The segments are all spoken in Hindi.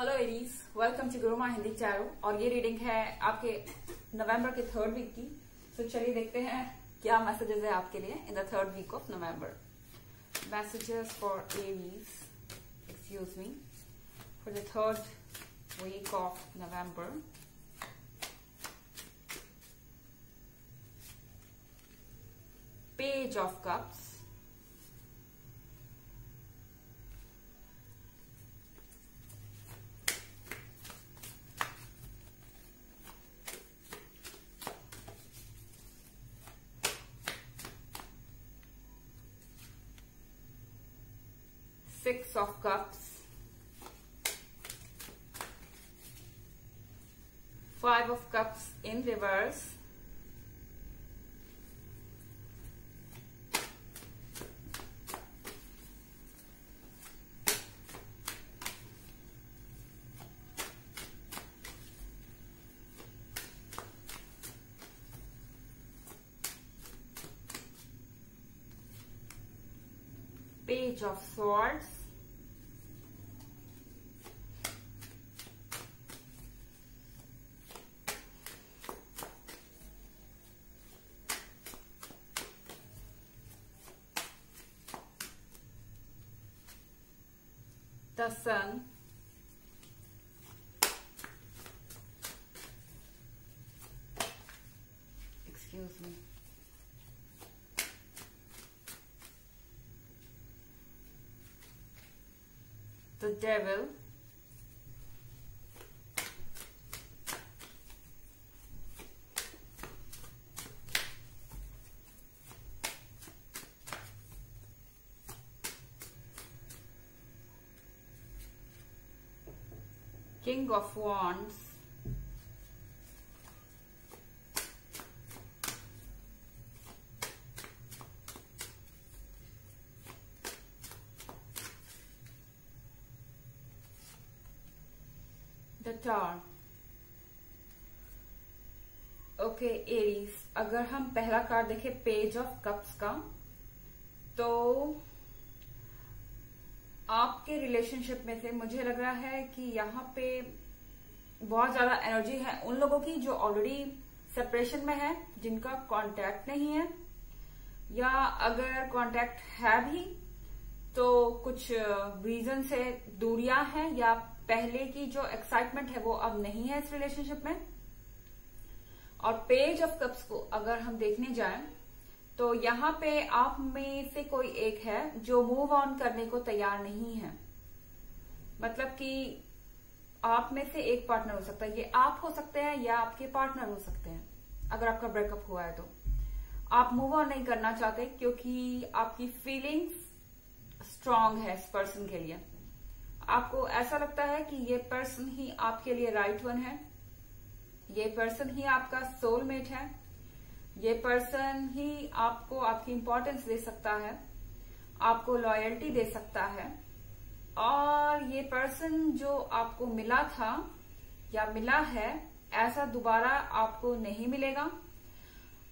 Hello Aries, welcome to Guruma Hindi tarot. और ये रीडिंग है आपके नवंबर के 3rd वीक की। तो चलिए देखते हैं क्या मैसेजेस है आपके लिए in the 3rd week of November. Messages for Aries, excuse me, for the 3rd week of November. Page of cups, Six of Cups, 5 of Cups in reverse, Page of Swords, the Sun, excuse me, the Devil, King of Wands, the Tower। Okay Aries, अगर हम पहला कार्ड देखें पेज ऑफ कप्स का, तो आपके रिलेशनशिप में से मुझे लग रहा है कि यहाँ पे बहुत ज्यादा एनर्जी है उन लोगों की जो ऑलरेडी सेपरेशन में है, जिनका कांटेक्ट नहीं है, या अगर कांटेक्ट है भी तो कुछ रीजन से दूरियां हैं, या पहले की जो एक्साइटमेंट है वो अब नहीं है इस रिलेशनशिप में। और पेज ऑफ कप्स को अगर हम देखने जाएं तो यहाँ पे आप में से कोई एक है जो मूव ऑन करने को तैयार नहीं है। मतलब कि आप में से एक पार्टनर हो सकता है, ये आप हो सकते हैं या आपके पार्टनर हो सकते हैं। अगर आपका ब्रेकअप हुआ है तो आप मूव ऑन नहीं करना चाहते क्योंकि आपकी फीलिंग्स स्ट्रांग है इस पर्सन के लिए। आपको ऐसा लगता है कि ये पर्सन ही आपके लिए राइट वन है, ये पर्सन ही आपका सोलमेट है, ये पर्सन ही आपको आपकी इंपॉर्टेंस दे सकता है, आपको लॉयल्टी दे सकता है। और ये पर्सन जो आपको मिला था या मिला है, ऐसा दोबारा आपको नहीं मिलेगा।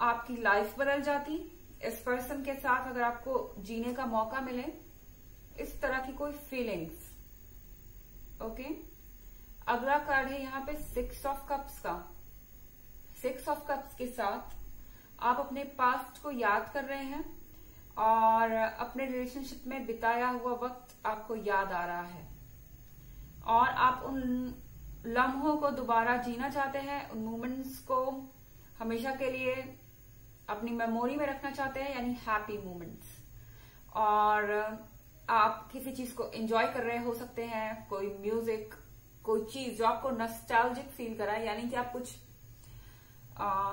आपकी लाइफ बदल जाती इस पर्सन के साथ अगर आपको जीने का मौका मिले, इस तरह की कोई फीलिंग्स। ओके, अगला कार्ड है यहाँ पे 6 ऑफ कप्स का। 6 ऑफ कप्स के साथ आप अपने पास्ट को याद कर रहे हैं और अपने रिलेशनशिप में बिताया हुआ वक्त आपको याद आ रहा है, और आप उन लम्हों को दोबारा जीना चाहते हैं, उन मोमेंट्स को हमेशा के लिए अपनी मेमोरी में रखना चाहते हैं, यानी हैप्पी मोमेंट्स। और आप किसी चीज को एंजॉय कर रहे हो सकते हैं, कोई म्यूजिक, कोई चीज जो आपको नॉस्टैल्जिक फील कराए, यानी कि आप कुछ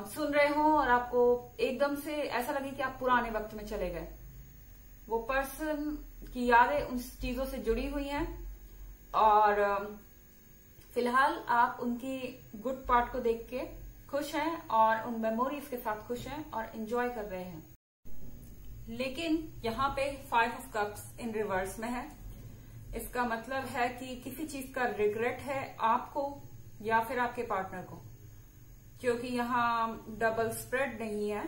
सुन रहे हो और आपको एकदम से ऐसा लगे कि आप पुराने वक्त में चले गए। वो पर्सन की यादें उन चीजों से जुड़ी हुई हैं और फिलहाल आप उनकी गुड पार्ट को देख के खुश हैं और उन मेमोरीज के साथ खुश हैं और एंजॉय कर रहे हैं। लेकिन यहाँ पे 5 ऑफ कप्स इन रिवर्स में है। इसका मतलब है कि किसी चीज का रिग्रेट है आपको या फिर आपके पार्टनर को, क्योंकि यहाँ डबल स्प्रेड नहीं है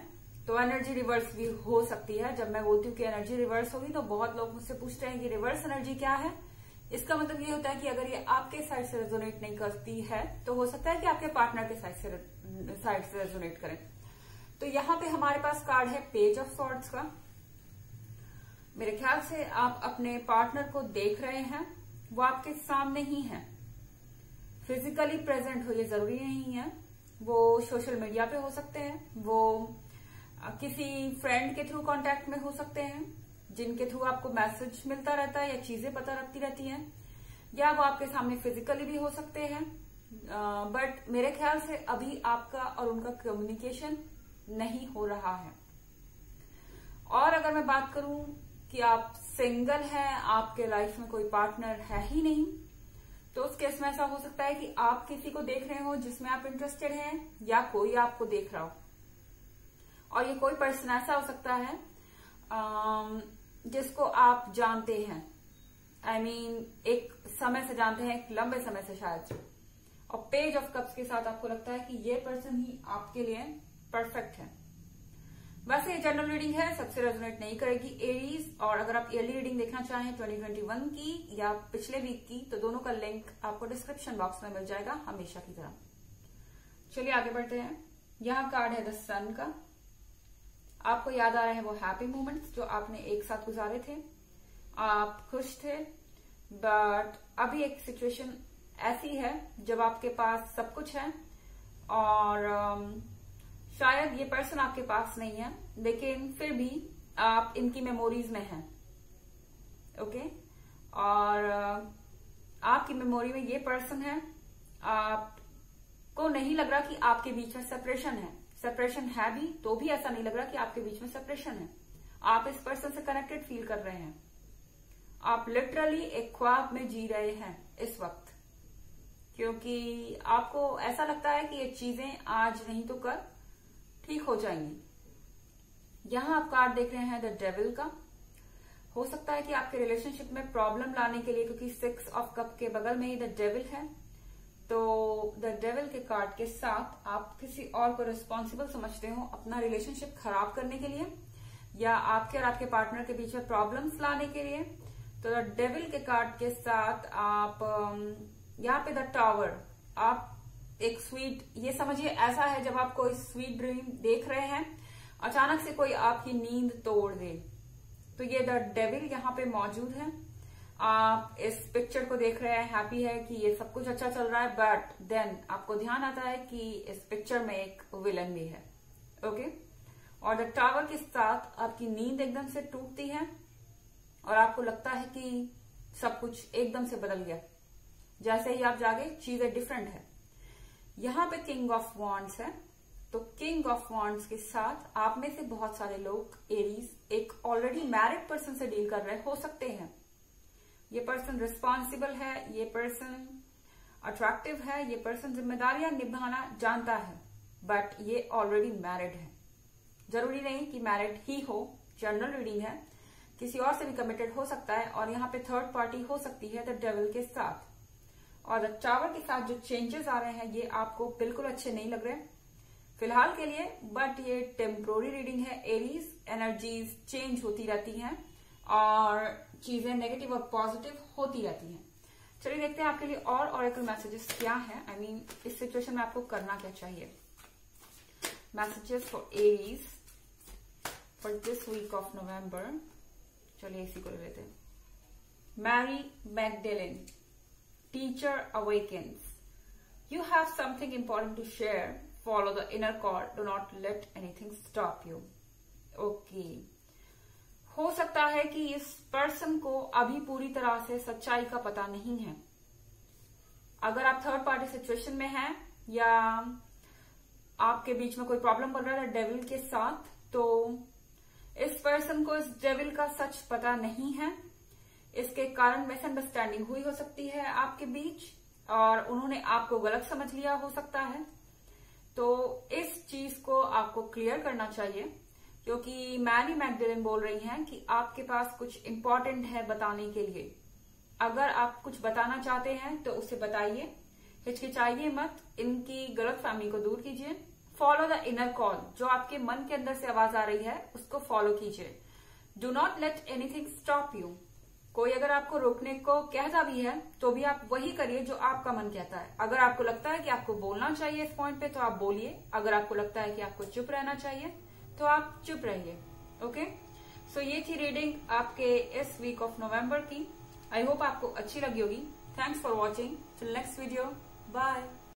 तो एनर्जी रिवर्स भी हो सकती है। जब मैं बोलती हूँ कि एनर्जी रिवर्स होगी तो बहुत लोग मुझसे पूछते हैं कि रिवर्स एनर्जी क्या है, इसका मतलब ये होता है कि अगर ये आपके साइड से रेजोनेट नहीं करती है तो हो सकता है कि आपके पार्टनर के साइड से रेजोनेट करें। तो यहाँ पे हमारे पास कार्ड है पेज ऑफ सॉर्ड्स का। मेरे ख्याल से आप अपने पार्टनर को देख रहे हैं, वो आपके सामने ही है, फिजिकली प्रेजेंट हो ये जरूरी नहीं है। वो सोशल मीडिया पे हो सकते हैं, वो किसी फ्रेंड के थ्रू कांटेक्ट में हो सकते हैं, जिनके थ्रू आपको मैसेज मिलता रहता है या चीजें पता रखती रहती हैं, या वो आपके सामने फिजिकली भी हो सकते हैं। बट मेरे ख्याल से अभी आपका और उनका कम्युनिकेशन नहीं हो रहा है। और अगर मैं बात करूं कि आप सिंगल हैं, आपके लाइफ में कोई पार्टनर है ही नहीं, तो उस केस में ऐसा हो सकता है कि आप किसी को देख रहे हो जिसमें आप इंटरेस्टेड हैं, या कोई आपको देख रहा हो। और ये कोई पर्सन ऐसा हो सकता है जिसको आप जानते हैं, I mean, एक समय से जानते हैं, एक लंबे समय से शायद। और पेज ऑफ कप्स के साथ आपको लगता है कि ये पर्सन ही आपके लिए परफेक्ट है। वैसे ये जनरल रीडिंग है, सबसे रेजोनेट नहीं करेगी एरीज। और अगर आप ईयरली रीडिंग देखना चाहें 2021 की या पिछले वीक की, तो दोनों का लिंक आपको डिस्क्रिप्शन बॉक्स में मिल जाएगा, हमेशा की तरह। चलिए आगे बढ़ते हैं। यहाँ कार्ड है द सन का। आपको याद आ रहे हैं वो हैप्पी मोमेंट्स जो आपने एक साथ गुजारे थे, आप खुश थे। बट अभी एक सिचुएशन ऐसी है जब आपके पास सब कुछ है और शायद ये पर्सन आपके पास नहीं है, लेकिन फिर भी आप इनकी मेमोरीज में हैं। ओके, और आपकी मेमोरी में ये पर्सन है। आपको नहीं लग रहा कि आपके बीच में सेपरेशन है। सेपरेशन है भी तो भी ऐसा नहीं लग रहा कि आपके बीच में सेपरेशन है। आप इस पर्सन से कनेक्टेड फील कर रहे हैं। आप लिटरली एक ख्वाब में जी रहे हैं इस वक्त, क्योंकि आपको ऐसा लगता है कि ये चीजें आज नहीं तो कल ठीक हो जाएंगी। यहां आप कार्ड देख रहे हैं द डेविल का। हो सकता है कि आपके रिलेशनशिप में प्रॉब्लम लाने के लिए, क्योंकि 6 ऑफ कप के बगल में ही द डेविल है, तो द डेविल के कार्ड के साथ आप किसी और को रिस्पॉन्सिबल समझते हो अपना रिलेशनशिप खराब करने के लिए, या आपके और आपके पार्टनर के बीच में प्रॉब्लम्स लाने के लिए। तो द डेविल के कार्ड के साथ आप यहाँ पे द टावर, आप एक स्वीट, ये समझिए ऐसा है जब आप कोई स्वीट ड्रीम देख रहे हैं, अचानक से कोई आपकी नींद तोड़ दे, तो ये द डेविल यहाँ पे मौजूद है। आप इस पिक्चर को देख रहे हैं, हैप्पी है कि ये सब कुछ अच्छा चल रहा है, बट देन आपको ध्यान आता है कि इस पिक्चर में एक विलन भी है। ओके, और द टावर के साथ आपकी नींद एकदम से टूटती है और आपको लगता है कि सब कुछ एकदम से बदल गया। जैसे ही आप जागे चीजें डिफरेंट है। यहाँ पे किंग ऑफ वॉन्ड्स है, तो किंग ऑफ वॉन्ड्स के साथ आप में से बहुत सारे लोग एरीज एक ऑलरेडी मैरिड पर्सन से डील कर रहे हो सकते हैं। ये पर्सन रिस्पॉन्सिबल है, ये पर्सन अट्रैक्टिव है, ये पर्सन जिम्मेदारियां निभाना जानता है, बट ये ऑलरेडी मैरिड है। जरूरी नहीं कि मैरिड ही हो, जनरल रीडिंग है, किसी और से भी कमिटेड हो सकता है। और यहाँ पे थर्ड पार्टी हो सकती है द डेविल के साथ। और द टावर के साथ जो चेंजेस आ रहे हैं ये आपको बिल्कुल अच्छे नहीं लग रहे फिलहाल के लिए, बट ये टेम्पोररी रीडिंग है। एरीज एनर्जीज चेंज होती रहती हैं और चीजें नेगेटिव और पॉजिटिव होती रहती हैं। चलिए देखते हैं आपके लिए और ऑरेकल मैसेजेस क्या है। I mean, इस सिचुएशन में आपको करना क्या चाहिए। Messages for Aries for this week of November. चलिए इसी को ले लेते हैं। Mary Magdalene, Teacher awakens. You have something important to share. Follow the inner call. Do not let anything stop you. Okay. हो सकता है कि इस पर्सन को अभी पूरी तरह से सच्चाई का पता नहीं है। अगर आप थर्ड पार्टी सिचुएशन में हैं या आपके बीच में कोई प्रॉब्लम बन रहा है डेविल के साथ, तो इस पर्सन को इस डेविल का सच पता नहीं है। इसके कारण मिसअंडरस्टैंडिंग हुई हो सकती है आपके बीच और उन्होंने आपको गलत समझ लिया हो सकता है। तो इस चीज को आपको क्लियर करना चाहिए, क्योंकि मैरी मैगडेलिन बोल रही हैं कि आपके पास कुछ इंपॉर्टेंट है बताने के लिए। अगर आप कुछ बताना चाहते हैं तो उसे बताइए, हिचकिचाइए मत, इनकी गलतफहमी को दूर कीजिए। फॉलो द इनर कॉल, जो आपके मन के अंदर से आवाज आ रही है उसको फॉलो कीजिए। Do not let anything stop you. कोई अगर आपको रोकने को कहता भी है तो भी आप वही करिए जो आपका मन कहता है। अगर आपको लगता है कि आपको बोलना चाहिए इस पॉइंट पे तो आप बोलिए, अगर आपको लगता है कि आपको चुप रहना चाहिए तो आप चुप रहिए। ओके, सो ये थी रीडिंग आपके इस वीक ऑफ नवंबर की। आई होप आपको अच्छी लगी होगी। Thanks for watching, till next video, bye.